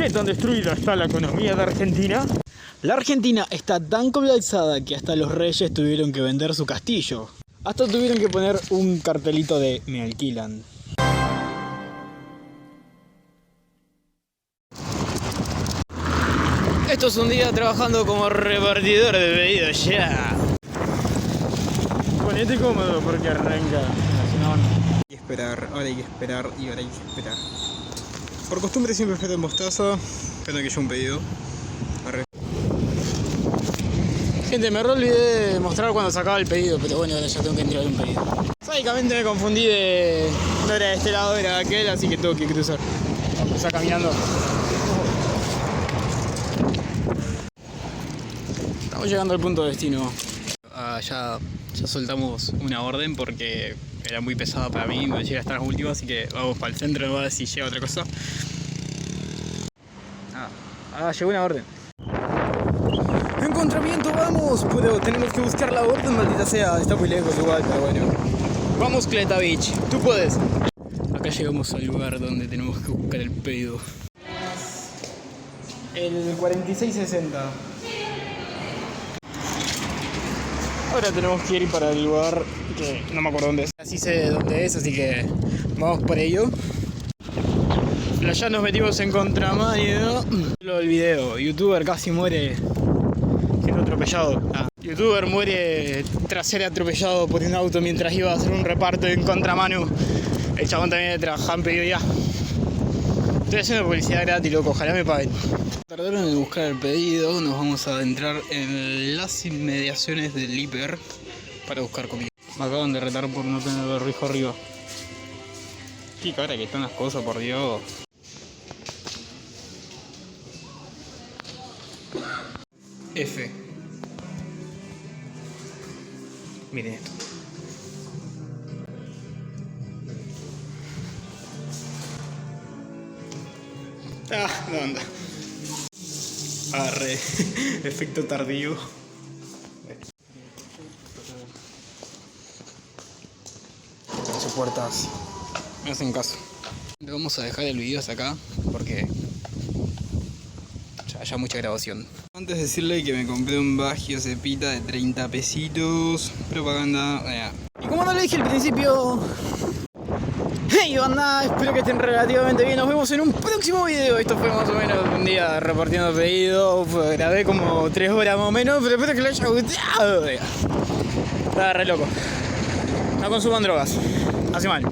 ¿Qué tan destruida está la economía de Argentina? La Argentina está tan colapsada que hasta los reyes tuvieron que vender su castillo. Hasta tuvieron que poner un cartelito de "me alquilan". Esto es un día trabajando como repartidor de pedidos ya. Ponete cómodo porque arranca. Si no, no. Hay que esperar, ahora hay que esperar y ahora hay que esperar. Por costumbre siempre espero en mostaza, pero que yo un pedido. Arre. Gente, me olvidé de mostrar cuando sacaba el pedido, pero bueno, ahora ya tengo que entregar un pedido. Básicamente me confundí de... no era de este lado, era de aquel, así que tengo que cruzar. Vamos a cruzar caminando. Estamos llegando al punto de destino. Ya soltamos una orden porque era muy pesada para mí, me llega a estar último, así que vamos para el centro, no va a ver si llega otra cosa. Llegó una orden. ¡Encontramiento, vamos! Pero tenemos que buscar la orden, maldita sea. Está muy lejos igual, pero bueno. Vamos, Cleta Beach, tú puedes. Acá llegamos al lugar donde tenemos que buscar el pedido. El 4660. Ahora tenemos que ir para el lugar que no me acuerdo dónde es. Así sé dónde es, así que vamos por ello. Ya nos metimos en contramano. El video, youtuber casi muere siendo atropellado. Youtuber muere tras ser atropellado por un auto mientras iba a hacer un reparto en contramano. El chabón también trabajaba en pedido ya. Estoy haciendo publicidad gratis, loco, ojalá me paguen. Tardaron en buscar el pedido, nos vamos a adentrar en las inmediaciones del hiper para buscar comida. Me acaban de retar por no tener el rijo arriba. Qué cara que están las cosas, por Dios. F. Miren esto. No anda. Arre. Efecto tardío. Las puertas me hacen caso. Vamos a dejar el video hasta acá porque ya mucha grabación. Antes de decirle que me compré un Bagio Cepita de 30 pesitos. Propaganda. Y como no lo dije al principio. Hey banda, espero que estén relativamente bien. Nos vemos en un próximo video. Esto fue más o menos un día repartiendo pedidos. Grabé como 3 horas más o menos, pero espero que les haya gustado. Estaba re loco. No consuman drogas, hace mal.